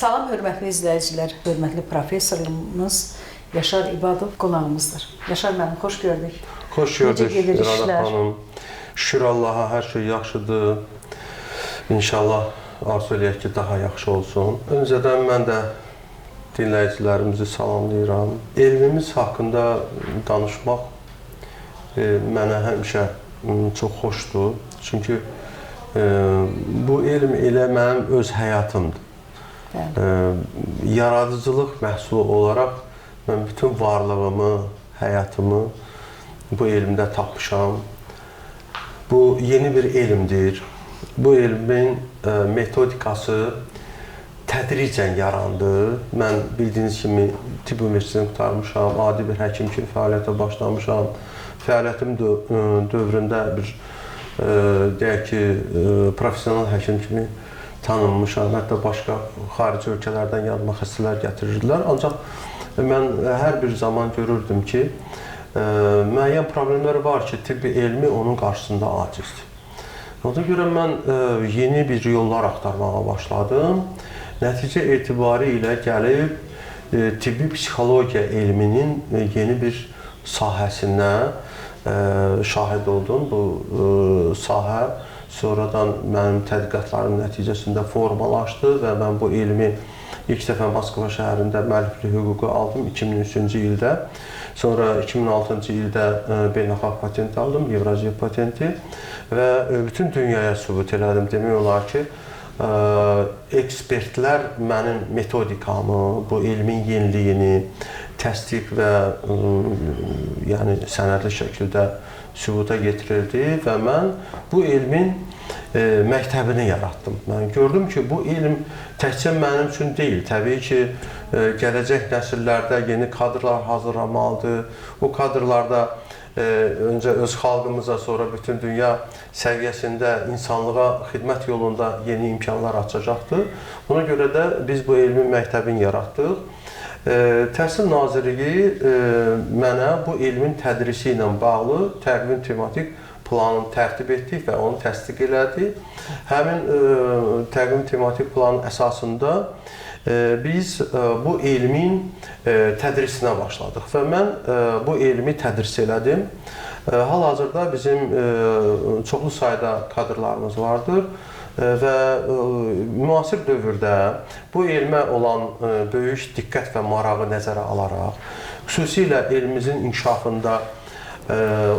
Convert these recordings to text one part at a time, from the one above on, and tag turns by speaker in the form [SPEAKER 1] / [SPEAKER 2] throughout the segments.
[SPEAKER 1] Salam, hörmətli izləyicilər, hörmətli professorumuz Yaşar İbadov qonağımızdır. Yaşar müəllim, xoş gördük.
[SPEAKER 2] Xoş gördük,
[SPEAKER 1] Necə gedir
[SPEAKER 2] İrana
[SPEAKER 1] işlər?
[SPEAKER 2] xanım. Şükür Allaha, hər şey yaxşıdır. İnşallah arzu eləyək ki, daha yaxşı olsun. Öncədən mən də dinləyicilərimizi salamlayıram. Elmimiz haqqında danışmaq mənə həmişə çox xoşdur. Çünki bu elm elə mənim öz həyatımdır. Yaradıcılıq məhsulu olaraq mən bütün varlığımı, həyatımı bu elmdə tapmışam. Bu yeni bir elmdir. Bu elmin metodikası tədricən yarandı. Mən bildiyiniz kimi tibb universitetini qurtarmışam, adi bir həkim kimi fəaliyyətə başlamışam. Fəaliyyətim dövründə bir deyək ki, professional həkim kimi tanınmışam. Hətta başqa xarici ölkələrdən yanıma xəstələr gətirirdilər. Ancaq mən hər bir zaman görürdüm ki, müəyyən problemlər var ki, tibbi elmi onun qarşısında acizdir. Ona görə mən yeni bir yollar axtarmağa başladım. Nəticə etibarı ilə gəlib tibbi psixologiya elminin yeni bir sahəsinə şahid oldum. Bu sahə sonradan mənim tədqiqatlarım nəticəsində formalaşdı və mən bu elmi ilk dəfə Moskva şəhərində müəlliflik hüququ aldım 2003-cü ildə. Sonra 2006-cı ildə beynəlxalq patent aldım, Evraziya patenti və bütün dünyaya sübut elədim. Demək olar ki, ekspertlər mənim metodikamı, bu elmin yeniliyini təsdiq və yəni sənədli şəkildə sübuta getirildi və mən bu elmin məktəbini yaratdım. Mən gördüm ki, bu elm təkcə mənim üçün deyil. Təbii ki, gələcək nəsillərdə yeni kadrlar hazırlamalıdır. O kadrlarda öncə öz xalqımıza, sonra bütün dünya səviyyəsində insanlığa xidmət yolunda yeni imkanlar açacaqdır. Ona görə də biz bu elmin məktəbini yaratdıq. Təhsil Nazirliyi mənə bu elmin tədrisi ilə bağlı təqvim tematik planını tərtib etdik və onu təsdiq elədi. Həmin təqvim tematik planın əsasında biz bu elmin tədrisinə başladıq və mən bu elmi tədris elədim. Hal-hazırda bizim çoxlu sayda kadrlarımız vardır və müasir dövrdə bu elmə olan böyük diqqət və marağı nəzərə alaraq, xüsusilə elmimizin inkişafında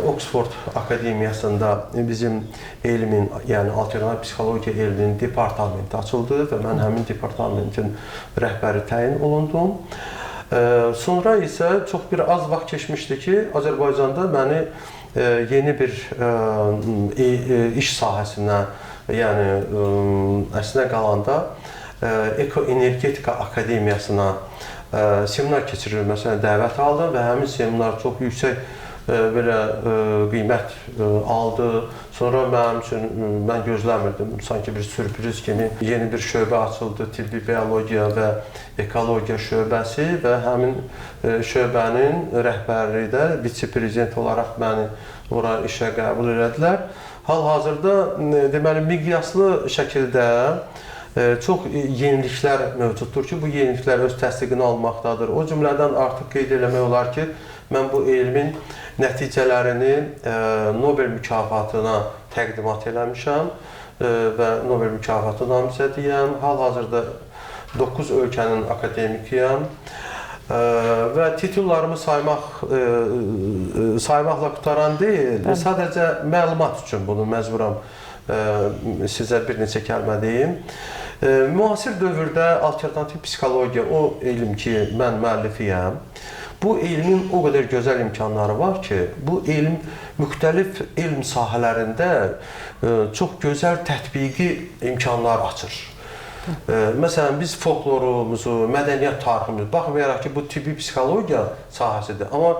[SPEAKER 2] Oxford Akademiyasında bizim elmin, yəni alternativ psixologiya elminin departamenti açıldı və mən həmin departamentin rəhbəri təyin olundum. Sonra isə çox bir az vaxt keçmişdi ki, Azərbaycanda məni yeni bir iş sahəsinə, yəni əslinə qalanda Ekoenergetika Akademiyasına seminar keçirilməsinə dəvət aldım və həmin seminar çox yüksək belə qiymət aldı. Sonra mənim üçün, mən gözləmirdim, sanki bir sürpriz kimi yeni bir şöbə açıldı, tibbi biologiya və ekologiya şöbəsi və həmin şöbənin rəhbərliyi də vitse-prezident olaraq məni ora işə qəbul elədilər. Hal-hazırda deməli miqyaslı şəkildə çox yeniliklər mövcuddur ki, bu yeniliklər öz təsdiqini almaqdadır. O cümlədən artıq qeyd eləmək olar ki, mən bu elmin nəticələrini Nobel mükafatına təqdimat eləmişəm və Nobel mükafatı namizədiyəm. Hal-hazırda 9 ölkənin akademikiyəm və titullarımı saymaqla qutaran deyil, sadəcə məlumat üçün bunu məcburam sizə bir neçə kəlmə deyim. Müasir dövrdə alternativ psixologiya, o elm ki, mən müəllifiyəm, bu elmin o qədər gözəl imkanları var ki, bu elm müxtəlif elm sahələrində çox gözəl tətbiqi imkanlar açır. Məsələn, biz folklorumuzu, mədəniyyət tariximizi, baxmayaraq ki, bu tibbi psixologiya sahəsidir, amma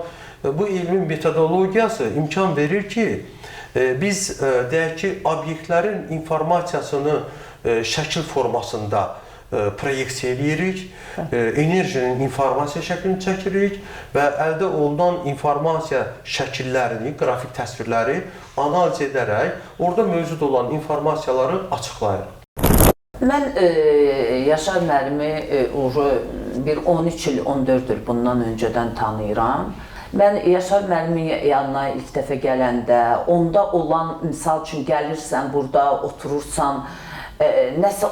[SPEAKER 2] bu elmin metodologiyası imkan verir ki, biz deyək ki, obyektlərin informasiyasını şəkil formasında proyeksiya edirik, enerjinin informasiya şəklini çəkirik və əldə olunan informasiya şəkillərini, qrafik təsvirləri analiz edərək orada mövcud olan informasiyaları açıqlayırıq.
[SPEAKER 3] Mən Yaşar müəllimi bir 13 il, 14 il bundan öncədən tanıyıram. Mən Yaşar müəllimin yanına ilk dəfə gələndə, onda olan, misal üçün gəlirsən, burada oturursan, nəsə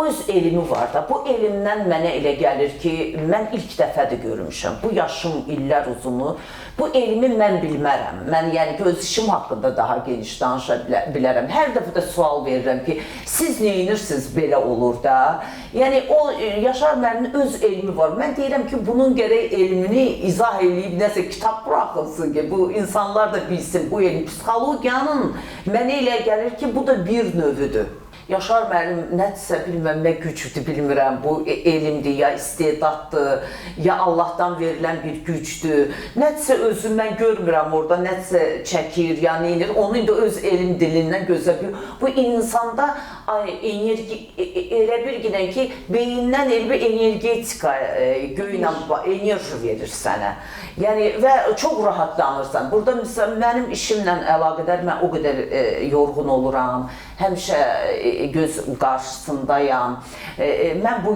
[SPEAKER 3] öz elmi var da, bu elmdən mənə elə gəlir ki, mən ilk dəfədir görmüşəm. Bu yaşım illər uzunu, bu elmi mən bilmərəm. Mən yəni ki, öz işim haqqında daha geniş danışa bilərəm. Hər dəfə də sual verirəm ki, siz neyinirsiniz belə olur da? Yəni o Yaşar müəllimin öz elmi var. Mən deyirəm ki, bunun gərək elmini izah edib nəsə kitab buraxılsın ki, bu insanlar da bilsin bu elmi. Psixologiyanın mənə elə gəlir ki, bu da bir növüdür. Yaşar müəllim nədirsə bilməm, nə gücdür bilmirəm, bu elmdir, ya istedaddır, ya Allahdan verilən bir gücdür. Nədirsə özüm mən görmürəm orada, nədirsə çəkir, ya neyinir, onu indi öz elm dilindən gözləmir. Bu insanda elə bir günə ki, beyindən elə bir energetika, göylə enerji verir sənə. Yəni, və çox rahatlanırsan. Burada məsələn, mənim işimlə əlaqədar mən o qədər yorğun oluram, həmişə göz qarşısındayam. Mən bu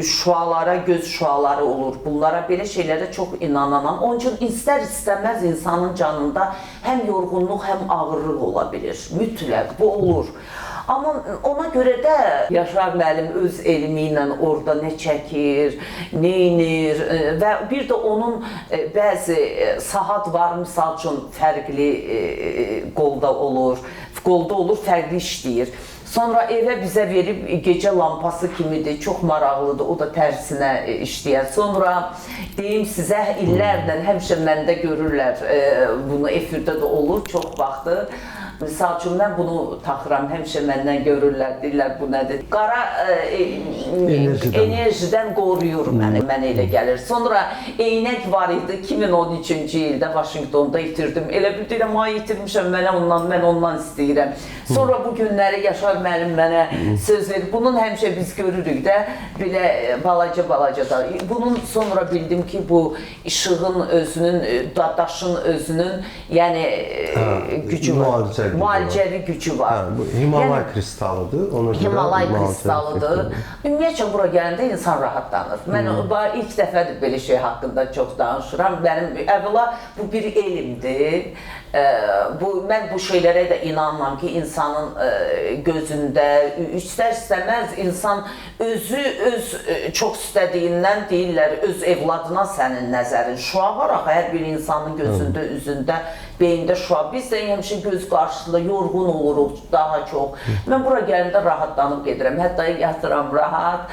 [SPEAKER 3] şüalara, göz şüaları olur, bunlara, belə şeylərə çox inanamam. Onun üçün istər-istəməz insanın canında həm yorğunluq, həm ağırlıq ola bilir. Mütləq, bu olur. Amma ona görə də Yaşar müəllim öz elmi ilə orada nə çəkir, neynir və bir də onun bəzi saat var, misal üçün fərqli qolda olur, fərqli işləyir. Sonra evə bizə verib gecə lampası kimidir, çox maraqlıdır, o da tərsinə işləyər. Sonra deyim sizə, illərlə həmişə məndə görürlər, bunu efirdə də olur, çox vaxtı. Misal üçün, mən bunu taxıram, həmişə məndən görürlər, deyirlər, bu nədir? Qara enerjidən qoruyur mənə elə gəlir. Sonra eynək var idi, 2013-cü ildə Vaşinqtonda itirdim. Elə bir deyirəm, itirmişəm, mən ondan istəyirəm. Sonra bu günləri Yaşar müəllim mənə söz verir. Bunun həmişə biz görürük də, belə balaca da. Bunun sonra bildim ki, bu işığın özünün, daşın özünün, yəni gücü var. Müalicəvi gücü var.
[SPEAKER 2] Bu Himalay kristalıdır.
[SPEAKER 3] Himalay kristalıdır. Ümumiyyətcə, bura gələndə insan rahatlanır. Mən ilk dəfədir belə şey haqqında çox danışıram. Mənim əvvəla bu bir elmdir. Mən bu şeylərə də inanmam ki, insanın gözündə, istər-istəməz insan özü öz çox istədiyindən deyirlər, öz evladına sənin nəzərin. Şua var axı, hər bir insanın gözündə, üzündə, beyində şua. Biz də həmişə göz qarşısında yorğun oluruq daha çox. Mən bura gələndə rahatlanıb gedirəm. Hətta yatıram rahat,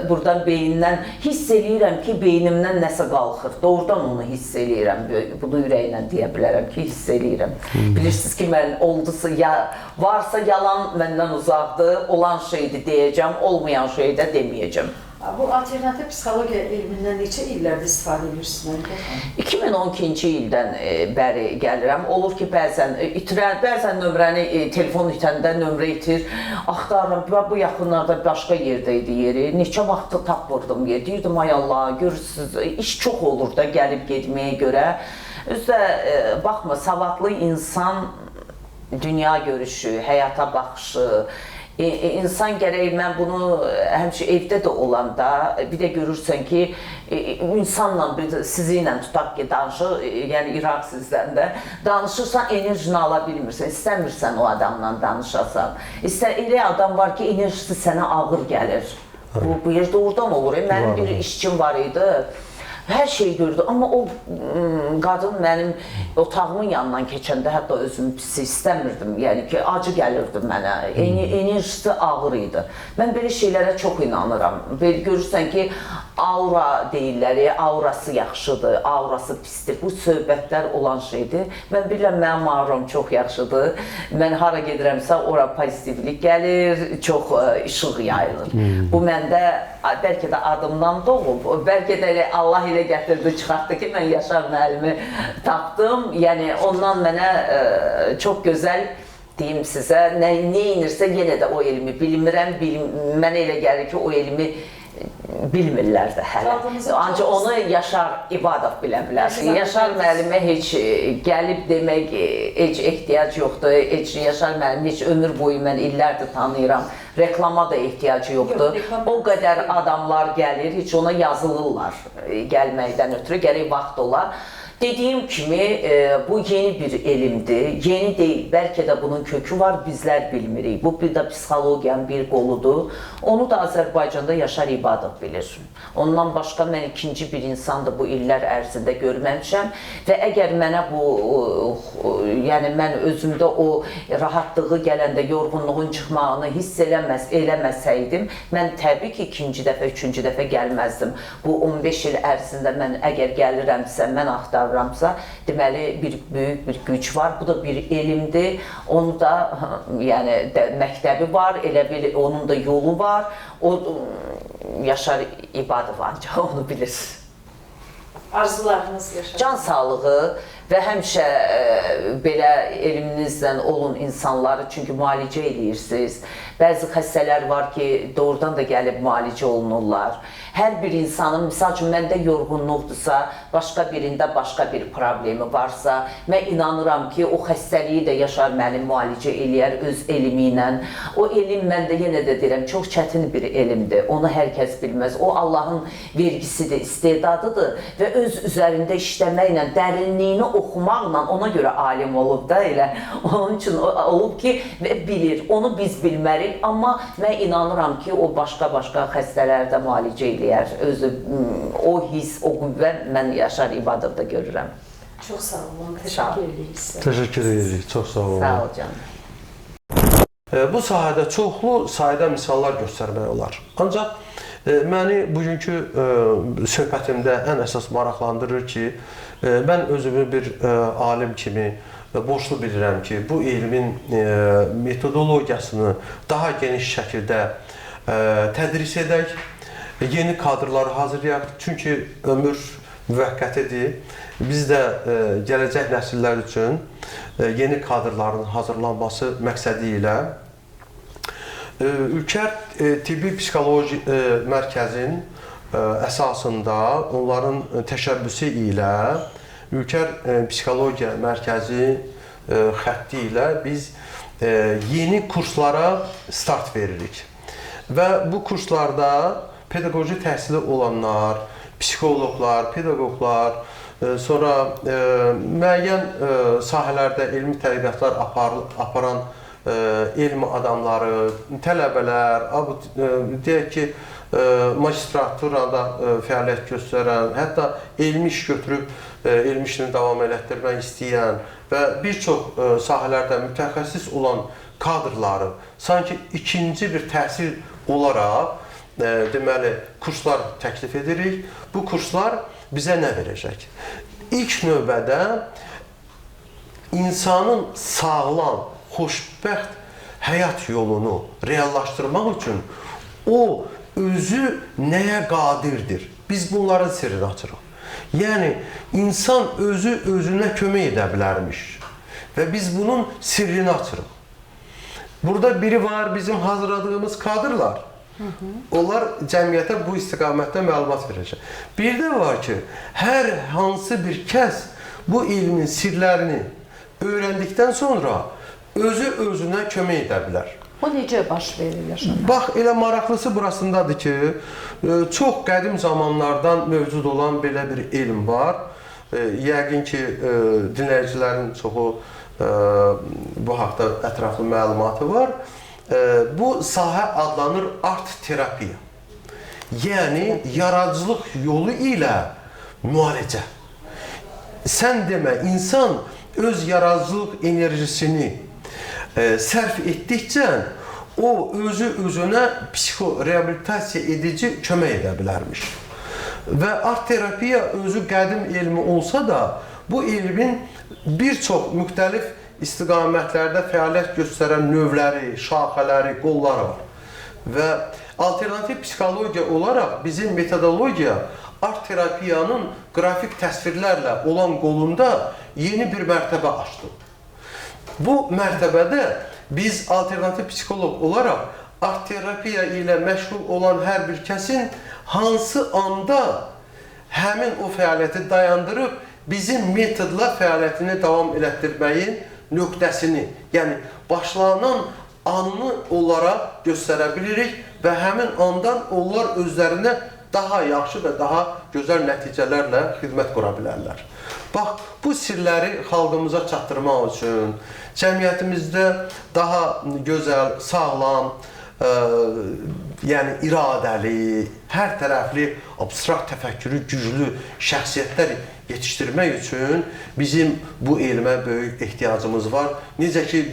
[SPEAKER 3] buradan beyindən hiss eləyirəm ki, beynimdən nəsə qalxır. Doğrudan onu hiss eləyirəm, bunu ürəklə deyə bilərəm ki, hiss eləyirəm. Bilirsiniz ki, mən oldusa, varsa yalan məndən uzaqdır, olan şeydir deyəcəm, olmayan şey də deməyəcəm.
[SPEAKER 1] Bu alternativ psixologiya elmindən neçə illərdir istifadə edirsiniz?
[SPEAKER 3] 2012-ci ildən bəri gəlirəm. Olur ki, bəzən nömrəni, telefon itəndə nömrə itir, axtarıram. Bu yaxınlarda başqa yerdə idi yeri. Neçə vaxtı tapırdım yer. Deyirdim, ay Allah, görürsünüz, iş çox olur da gəlib getməyə görə. Özdə, baxma, savadlı insan dünya görüşü, həyata baxışı, İnsan gərək, mən bunu həmişə evdə də olanda, bir də görürsən ki, insanla, sizinlə tutaq ki, danışır, yəni İraq sizdən də, danışırsan, enerjini ala bilmirsən, istəmirsən o adamla danışasan. Elə adam var ki, enerjisi sənə ağır gəlir. Bu yerdə oradan olur. Mənim bir işçim var idi. Hər şey gördü, amma o qadın mənim otağımın yanından keçəndə hətta özümü pis istəmirdim, yəni ki, acı gəlirdi mənə, enerjisi ağır idi. Mən belə şeylərə çox inanıram. Görürsən ki, aura deyirlər, aurası yaxşıdır, aurası pisdir, bu söhbətlər olan şeydir. Mən bilirəm, mənim auram çox yaxşıdır, mən hara gedirəmsə, ora pozitivlik gəlir, çox işıq yayılır. Bu məndə bəlkə də adımdan doğub, bəlkə də Allah ilə gətirdi, çıxartdı ki, mən Yaşar müəllimi tapdım. Yəni, ondan mənə çox gözəl, deyim sizə, neyinirsə yenə də o elmi bilmirəm. Mənə elə gəlir ki, o elmi bilmirlər də hələ.
[SPEAKER 1] Qaldığımız
[SPEAKER 3] Ancaq onu Yaşar İbadov bilə bilər. Yaşar müəllimə heç gəlib demək heç ehtiyac yoxdur. Heç Yaşar müəllim heç ömür boyu mən illərdir tanıyıram. Reklama da ehtiyacı yoxdur. O qədər adamlar gəlir, heç ona yazılırlar gəlməkdən ötürü, gərək vaxt olar. Dediyim kimi, bu yeni bir elmdir. Yeni deyil, bəlkə də bunun kökü var, bizlər bilmirik. Bu bir də psixologiyanın bir qoludur. Onu da Azərbaycanda Yaşar İbadov bilir. Ondan başqa mən ikinci bir insan da bu illər ərzində görməmişəm. Və əgər mənə yəni mən özümdə o rahatlığı gələndə yorğunluğun çıxmağını hiss eləməsəydim, mən təbii ki, ikinci dəfə, üçüncü dəfə gəlməzdim. Bu 15 il ərzində mən əgər gəlirəmsə, mən axtarıramsa, deməli böyük bir güc var. Bu da bir elmdir. Onu da yəni məktəbi var, elə bir onun da yolu var. O Yaşar İbadov ancaq onu bilir.
[SPEAKER 1] Arzularınız Yaşar?
[SPEAKER 3] Can sağlığı və həmişə belə elminizlə olun insanları, çünki müalicə edirsiniz. Bəzi xəstələr var ki, doğrudan da gəlib müalicə olunurlar. Hər bir insanın, misal üçün, məndə yorğunluqdursa, başqa birində başqa bir problemi varsa, mən inanıram ki, o xəstəliyi də Yaşar müəllim müalicə eləyər öz elmi ilə. O elm, mən də yenə də deyirəm, çox çətin bir elmdir. Onu hər kəs bilməz. O Allahın vergisidir, istedadıdır və öz üzərində işləməklə, dərinliyini oxumaqla ona görə alim olub da elə. Onun üçün olub ki, bilir. Onu biz bilmərik, amma mən inanıram ki, o başqa-başqa xəstələrdə müalicə eləyər. Özü, o his, o qüvvə mən Yaşar İbadovda görürəm.
[SPEAKER 1] Çox sağ olun, təşəkkür edirik sizə.
[SPEAKER 2] Təşəkkür edirik, çox sağ olun.
[SPEAKER 3] Sağ ol canım.
[SPEAKER 2] Bu sahədə çoxlu sayda misallar göstərmək olar. Ancaq məni bugünkü söhbətimdə ən əsas maraqlandırır ki, mən özümü bir alim kimi borclu bilirəm ki, bu elmin metodologiyasını daha geniş şəkildə tədris edək, yeni kadrları hazırlayaq. Çünki ömür müvəqqətidir. Biz də gələcək nəsillər üçün yeni kadrların hazırlanması məqsədi ilə Ülkər Tibbi Psixoloji Mərkəzin əsasında onların təşəbbüsü ilə Ülkər Psixologiya Mərkəzi xətti ilə biz yeni kurslara start veririk. Və bu kurslarda pedaqoji təhsili olanlar, psixoloqlar, pedaqoqlar, sonra müəyyən sahələrdə elmi tədqiqatlar aparan elmi adamları, tələbələr, deyək ki, magistraturada fəaliyyət göstərən, hətta elmi iş götürüb elmi işini davam elətdirmək istəyən və bir çox sahələrdə mütəxəssis olan kadrları sanki ikinci bir təhsil olaraq deməli kurslar təklif edirik. Bu kurslar bizə nə verəcək? İlk növbədə insanın sağlam, xoşbəxt həyat yolunu reallaşdırmaq üçün o özü nəyə qadirdir? Biz bunların sirrini açırıq. Yəni, insan özü özünə kömək edə bilərmiş və biz bunun sirrini açırıq. Burada biri var, bizim hazırladığımız kadrlar. Onlar cəmiyyətə bu istiqamətdə məlumat verəcək. Bir də var ki, hər hansı bir kəs bu ilmin sirlərini öyrəndikdən sonra özü özünə kömək edə bilər.
[SPEAKER 1] O necə baş verir Yaşar?
[SPEAKER 2] Bax, elə maraqlısı burasındadır ki, çox qədim zamanlardan mövcud olan belə bir elm var. Yəqin ki, dinləyicilərin çoxu bu haqda ətraflı məlumatı var. Bu sahə adlanır art terapiya. Yəni, yaradıcılıq yolu ilə müalicə. Sən demə, insan öz yaradıcılıq enerjisini sərf etdikcə o özü özünə psixoreabilitasiya edici kömək edə bilərmiş. Və art terapiya özü qədim elmi olsa da, bu elmin bir çox müxtəlif istiqamətlərdə fəaliyyət göstərən növləri, şaxələri, qolları var. Və alternativ psixologiya olaraq bizim metodologiya art terapiyanın qrafik təsvirlərlə olan qolunda yeni bir mərtəbə açdı. Bu mərtəbədə biz alternativ psixoloq olaraq art terapiya ilə məşğul olan hər bir kəsin hansı anda həmin o fəaliyyəti dayandırıb bizim metodla fəaliyyətini davam elətdirməyin nöqtəsini, yəni başlanan anını onlara göstərə bilirik və həmin andan onlar özlərinə daha yaxşı və daha gözəl nəticələrlə xidmət qura bilərlər. Bax, bu sirləri xalqımıza çatdırmaq üçün cəmiyyətimizdə daha gözəl, sağlam, yəni iradəli, hər tərəfli, abstrakt təfəkkürü güclü şəxsiyyətlər yetişdirmək üçün bizim bu elmə böyük ehtiyacımız var. Necə ki,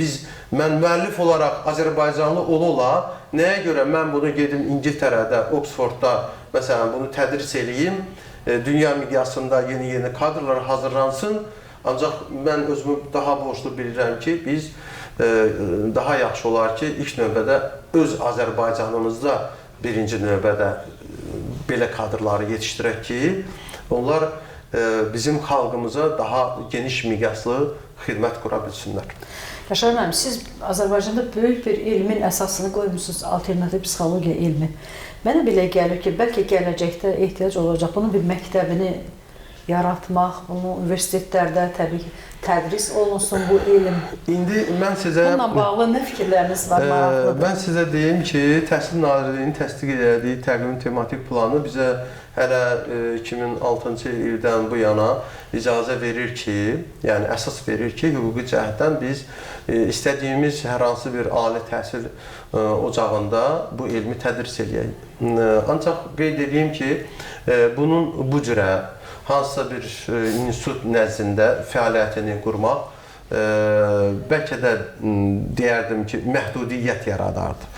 [SPEAKER 2] mən müəllif olaraq Azərbaycanlı ola, nəyə görə mən bunu gedim İngiltərədə, Oxfordda, məsələn, bunu tədris eləyim, dünya miqyasında yeni kadrlar hazırlansın, ancaq mən özümü daha borclu bilirəm ki, biz daha yaxşı olar ki, ilk növbədə öz Azərbaycanımızda birinci növbədə belə kadrları yetişdirək ki, onlar bizim xalqımıza daha geniş miqyaslı xidmət qura bilsinlər.
[SPEAKER 1] Yaşar müəllim, siz Azərbaycanda böyük bir elmin əsasını qoymusunuz, alternativ psixologiya elmi. Mənə belə gəlir ki, bəlkə gələcəkdə ehtiyac olacaq bunun bir məktəbini yaratmaq, bunu universitetlərdə təbii ki, tədris olunsun bu elm.
[SPEAKER 2] İndi mən sizə...
[SPEAKER 1] Bununla bağlı nə fikirləriniz var, maraqlıdır?
[SPEAKER 2] Mən sizə deyim ki, Təhsil Nazirliyinin təsdiq etdiyi təqvim tematik planı bizə hələ 2006-cı ildən bu yana icazə verir ki, yəni əsas verir ki, hüquqi cəhətdən biz istədiyimiz hər hansı bir ali təhsil ocağında bu elmi tədris eləyək. Ancaq qeyd edeyim ki, bunun bu cürə hansısa bir institut nəzdində fəaliyyətini qurmaq bəlkə də deyərdim ki, məhdudiyyət yaradardı.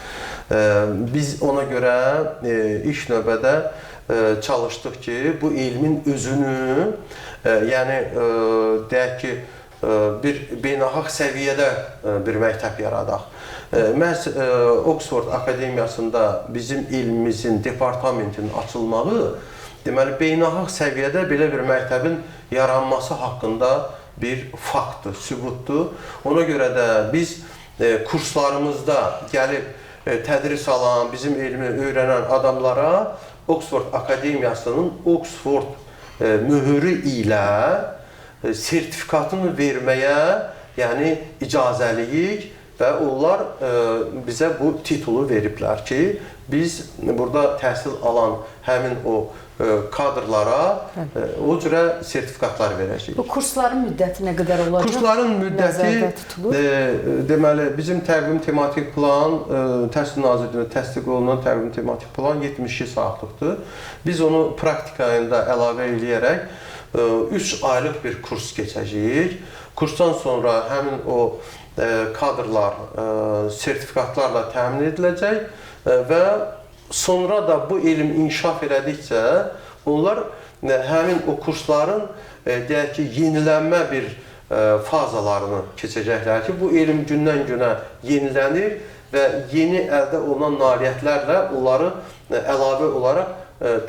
[SPEAKER 2] Biz ona görə ilk növbədə çalışdıq ki, bu elmin özünü, yəni deyək ki, bir beynəlxalq səviyyədə bir məktəb yaradaq. Məhz Oxford Akademiyasında bizim elmimizin departamentinin açılmağı, deməli, beynəlxalq səviyyədə belə bir məktəbin yaranması haqqında bir faktdır, sübutdur. Ona görə də biz kurslarımızda gəlib tədris alan, bizim elmi öyrənən adamlara Oxford Akademiyasının Oxford mühürü ilə sertifikatını verməyə, yəni icazəliyik və onlar bizə bu titulu veriblər ki, biz burada təhsil alan həmin o kadrlara o cürə sertifikatlar verəcəyik.
[SPEAKER 1] Bu kursların müddəti nə qədər olacaq?
[SPEAKER 2] Kursların müddəti, deməli, bizim təqvim tematik plan, Təhsil Nazirliyində təsdiq olunan təqvim tematik plan 72 saatlıqdır. Biz onu praktika ayında əlavə eləyərək 3 aylıq bir kurs keçəcəyik. Kursdan sonra həmin o kadrlar sertifikatlarla təmin ediləcək və sonra da bu elm inkişaf elədikcə onlar həmin o kursların deyək ki, yenilənmə bir fazalarını keçəcəklər ki, bu elm gündən-günə yenilənir və yeni əldə olunan nailiyyətlərlə onları əlavə olaraq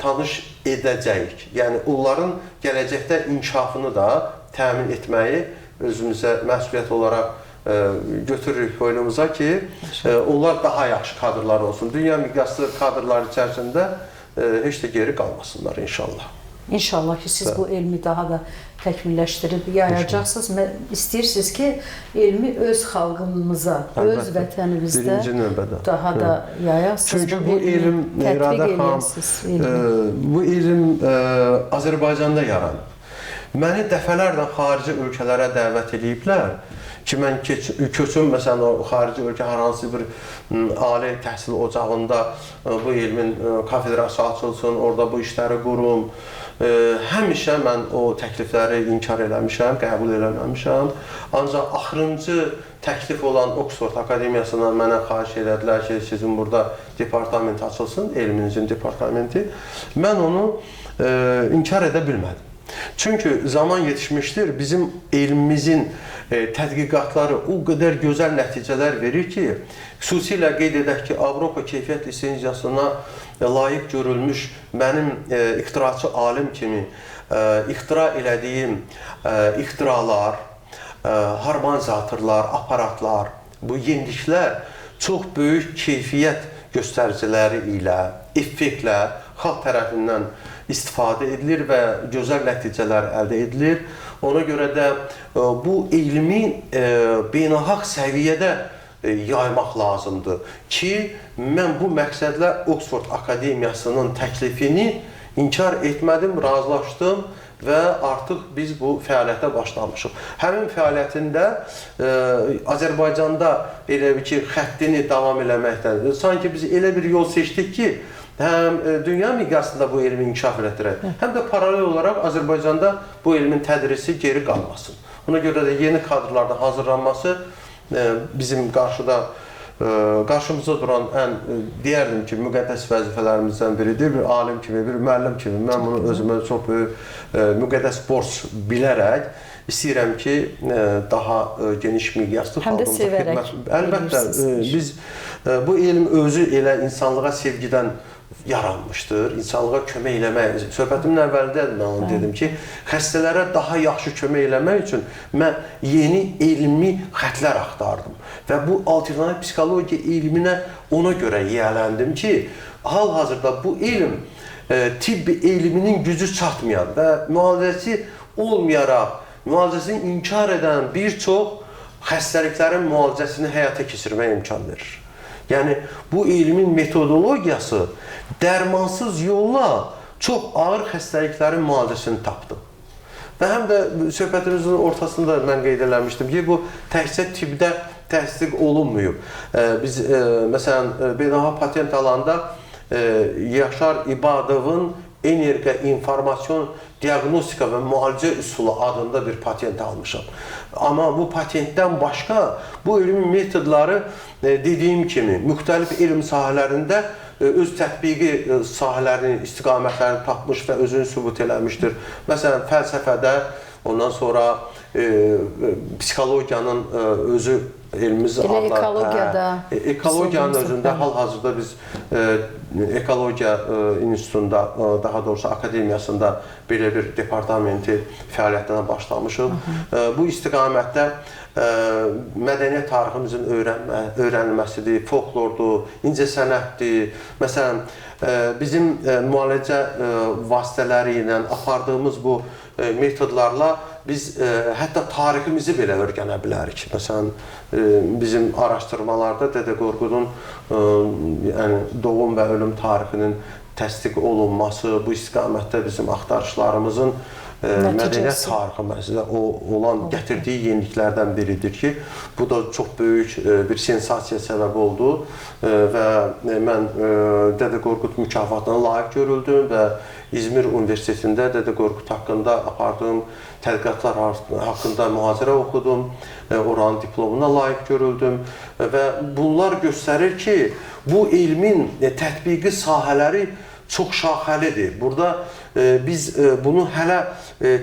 [SPEAKER 2] tanış edəcəyik. Yəni, onların gələcəkdə inkişafını da təmin etməyi özümüzə məsuliyyət olaraq götürürük boynumuza ki, onlar daha yaxşı kadrlar olsun. Dünya miqyaslı kadrlar içərisində heç də geri qalmasınlar inşallah.
[SPEAKER 1] İnşallah ki, siz bu elmi daha da təkmilləşdirib yayacaqsınız. İstəyirsiniz ki, elmi öz xalqımıza, öz vətənimizdə daha da yayasınız.
[SPEAKER 2] Çünki bu elm, İradə xanım, bu elm Azərbaycanda yaranıb. Məni dəfələrlə xarici ölkələrə dəvət ediblər ki, mən köçüm, məsələn, o xarici ölkə hər hansı bir ali təhsil ocağında bu elmin kafedrası açılsın, orada bu işləri qurum. Həmişə mən o təklifləri inkar eləmişəm, qəbul eləməmişəm. Ancaq axırıncı təklif olan Oxford Akademiyasından mənə xahiş elədilər ki, sizin burada departament açılsın, elminizin departamenti. Mən onu inkar edə bilmədim. Çünki zaman yetişmişdir, bizim elmimizin tədqiqatları o qədər gözəl nəticələr verir ki, xüsusilə qeyd edək ki, Avropa keyfiyyət lisenziyasına layiq görülmüş mənim ixtiraçı alim kimi ixtira elədiyim ixtiralar, harmonizatorlar, aparatlar, bu yeniliklər çox böyük keyfiyyət göstəriciləri ilə, effektlə xalq tərəfindən istifadə edilir və gözəl nəticələr əldə edilir. Ona görə də bu elmi beynəlxalq səviyyədə yaymaq lazımdır ki, mən bu məqsədlə Oxford Akademiyasının təklifini inkar etmədim, razılaşdım və artıq biz bu fəaliyyətə başlamışıq. Həmin fəaliyyətində Azərbaycanda elə bir ki, xəttini davam eləməkdən, sanki biz elə bir yol seçdik ki, həm dünya miqyasında bu elmi inkişaf etdirək, həm də paralel olaraq Azərbaycanda bu elmin tədrisi geri qalmasın. Ona görə də yeni kadrların hazırlanması bizim qarşımıza duran ən, deyərdim ki, müqəddəs vəzifələrimizdən biridir. Bir alim kimi, bir müəllim kimi mən bunu özümə çox böyük müqəddəs borc bilərək istəyirəm ki, daha geniş miqyaslı xalqımıza xidmət. Əlbəttə, biz bu elm özü elə insanlığa sevgidən yaranmışdır, insanlığa kömək eləmək. Söhbətimin əvvəlində mən dedim ki, xəstələrə daha yaxşı kömək eləmək üçün mən yeni elmi xətlər axtardım. Və bu alternativ psixologiya elminə ona görə yiyələndim ki, hal-hazırda bu elm tibb elminin gücü çatmayan və müalicəsi olmayaraq, müalicəsini inkar edən bir çox xəstəliklərin müalicəsini həyata keçirməyə imkan verir. Yəni, bu elmin metodologiyası dərmansız yolla çox ağır xəstəliklərin müalicəsini tapdı. Və həm də söhbətimizin ortasında mən qeyd eləmişdim ki, bu təkcə tibbdə təsdiq olunmuyub. Biz, məsələn, beynəlxalq patent alanda Yaşar İbadovun enerqa informasyon diaqnostika və müalicə üsulu adında bir patent almışam. Amma bu patentdən başqa bu elmi metodları dediyim kimi müxtəlif elm sahələrində öz tətbiqi sahələrini, istiqamətlərini tapmış və özünü sübut eləmişdir. Məsələn, fəlsəfədə, ondan sonra psixologiyanın özü elmimiz adlar. Ekologiyanın özündə hal-hazırda biz Ekologiya İnstitutunda, daha doğrusu akademiyasında belə bir departamenti fəaliyyətlərinə başlamışıq. Bu istiqamətdə mədəniyyət tariximizin öyrənilməsidir, folklordur, incəsənətdir. Məsələn, bizim müalicə vasitələri ilə apardığımız bu metodlarla biz hətta tariximizi belə öyrənə bilərik. Məsələn, bizim araşdırmalarda Dədə Qorqudun doğum və ölüm tarixinin təsdiq olunması, bu istiqamətdə bizim axtarışlarımızın mədəniyyət tarixi məsələ olan gətirdiyi yeniliklərdən biridir ki, bu da çox böyük bir sensasiya səbəb oldu və mən Dədə Qorqud mükafatına layiq görüldüm və İzmir Universitetində Dədə Qorqud haqqında apardığım tədqiqatlar haqqında mühazirə oxudum, oranın diplomuna layiq görüldüm və bunlar göstərir ki, bu elmin tətbiqi sahələri çox şaxəlidir. Burada biz bunu hələ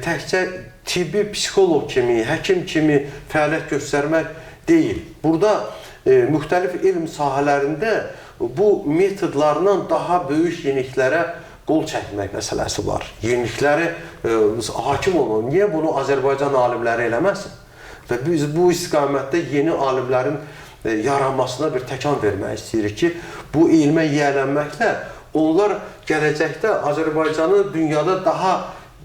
[SPEAKER 2] təkcə tibbi psixoloq kimi, həkim kimi fəaliyyət göstərmək deyil. Burada müxtəlif elm sahələrində bu metodlarla daha böyük yeniliklərə qol çəkmək məsələsi var. Yenilikləri hakim olun. Niyə bunu Azərbaycan alimləri eləməsin? Və biz bu istiqamətdə yeni alimlərin yaranmasına bir təkan vermək istəyirik ki, bu elmə yiyələnməklə onlar gələcəkdə Azərbaycanı dünyada daha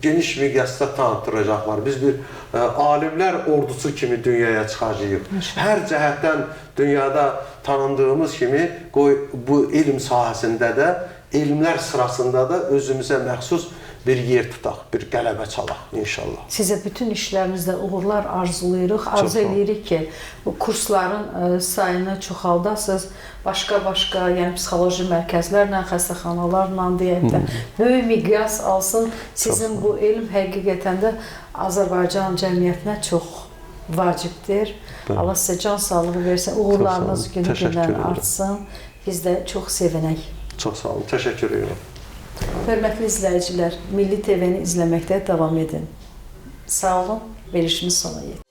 [SPEAKER 2] geniş miqyasda tanıtdıracaqlar. Biz bir alimlər ordusu kimi dünyaya çıxacağıq. Hər cəhətdən dünyada tanındığımız kimi bu elm sahəsində də, elmlər sırasında da özümüzə məxsus bir yer tutaq, bir qələbə çalaq inşallah.
[SPEAKER 1] Sizə bütün işlərinizdə uğurlar arzulayırıq. Arzu edirik ki, bu kursların sayını çoxaldasınız. Başqa-başqa, yəni psixoloji mərkəzlərlə, xəstəxanalarla deyək də böyük miqyas alsın. Sizin bu elm həqiqətən də Azərbaycan cəmiyyətinə çox vacibdir. Allah sizə can sağlığı versin, uğurlarınız günü-gündən artsın. Biz də çox sevinək.
[SPEAKER 2] Çox sağ olun, təşəkkür edirəm.
[SPEAKER 1] Hörmətli izləyicilər, Milli TV-ni izləməkdə davam edin. Sağ olun, verişimiz sona yetdi.